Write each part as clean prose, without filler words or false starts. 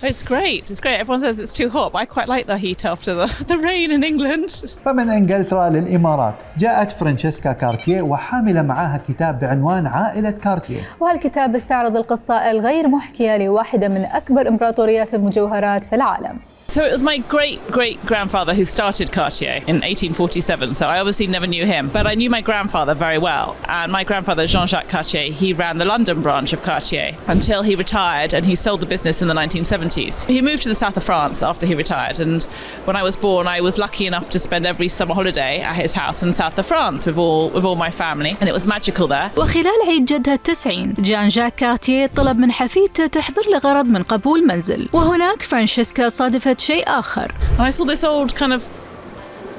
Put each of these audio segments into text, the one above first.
It's great. It's great. Everyone says it's too hot, but I quite like the heat after the rain in England. فمن إنجلترا للإمارات جاءت فرانشيسكا كارتييه وحاملة معها كتاب بعنوان عائلة كارتييه. وهالكتاب استعرض القصة الغير محكية لواحدة من أكبر إمبراطوريات المجوهرات في العالم. So it was my great-great-grandfather who started Cartier in 1847, so I obviously never knew him, but I knew my grandfather very well. And my grandfather, Jean-Jacques Cartier, he ran the London branch of Cartier until he retired, and he sold the business in the 1970s. He moved to the south of France after he retired, and when I was born, I was lucky enough to spend every summer holiday at his house in the south of France with all my family, and it was magical there. وخلال عيد جدها التسعين، جان جاك كارتيه طلب من حفيدته تحضر له غرض من قبول منزل، وهناك فرانشيسكا صادفت شيء آخر. And I saw this old kind of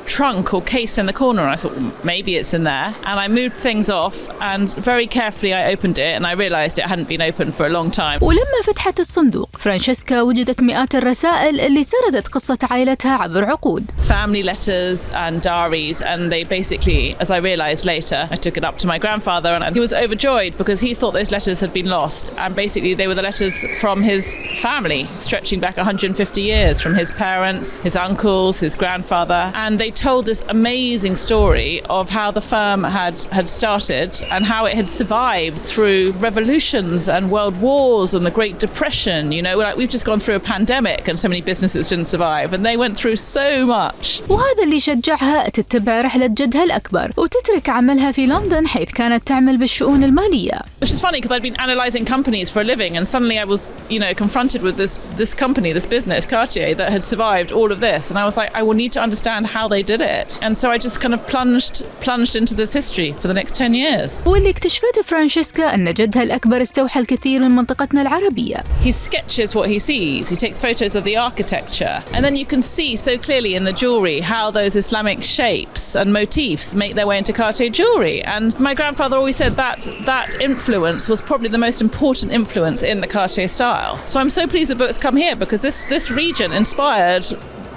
trunk or case in the corner, and I thought maybe it's in there, and I moved things off and very carefully I opened it and I realized it hadn't been opened for a long time. ولما فتحت الصندوق فرانشيسكا وجدت مئات الرسائل اللي سردت قصة عائلتها عبر عقود. Family letters and diaries, and they basically, as I realized later, I took it up to my grandfather and he was overjoyed because he thought those letters had been lost, and basically they were the letters from his family stretching back 150 years, from his parents, his uncles, his grandfather, and they told this amazing story of how the firm had started and how it had survived through revolutions and world wars and the Great Depression. You know, like we've just gone through a pandemic and so many businesses didn't survive, and they went through so much. وهذا اللي شجعها تتبع رحلة جدها الأكبر وتترك عملها في لندن حيث كانت تعمل بالشؤون المالية. Which is funny because I'd been analysing companies for a living, and suddenly I was, you know, confronted with this company, this business, Cartier, that had survived all of this, and I was like, I will need to understand how they did it. And so I just kind of plunged into this history for the next 10 years. واللي اكتشفته فرانشيسكا أن جدها الأكبر استوحى الكثير من منطقتنا العربية. He sketches what he sees. He takes photos of the architecture, and then you can see so clearly in the jewelry how those Islamic shapes and motifs make their way into Cartier jewelry. And my grandfather always said that influence was probably the most important influence in the Cartier style. So I'm so pleased the book's come here because this region inspired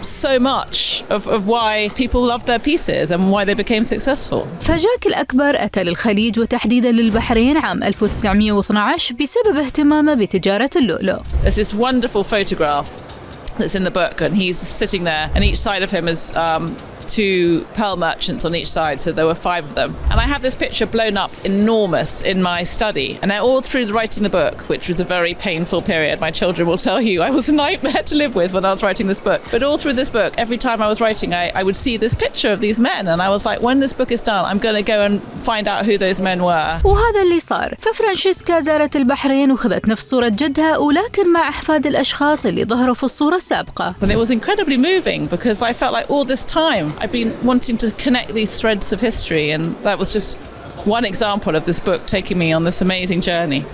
so much of why people love their pieces and why they became successful. فجاك الأكبر أتى للخليج وتحديدا للبحرين عام 1912 بسبب اهتمامه بتجارة اللؤلؤ. There's this wonderful photograph that's in the book, and he's sitting there, and each side of him is two pearl merchants on each side, so there were 5 of them. And I have this picture blown up enormous in my study, and all through writing the book, which was a very painful period, my children will tell you I was a nightmare to live with when I was writing this book, but all through this book, every time I was writing, I would see this picture of these men, and I was like, when this book is done, I'm going to go and find out who those men were. وهذا اللي صار. ففرانشيسكا زارت البحرين وخذت نفس صورة جدها، ولكن مع أحفاد الأشخاص اللي ظهروا في الصورة السابقة. And it was incredibly moving because I felt like all this time I've been wanting to connect these threads of history, and that was just one example of this book taking me on this amazing journey.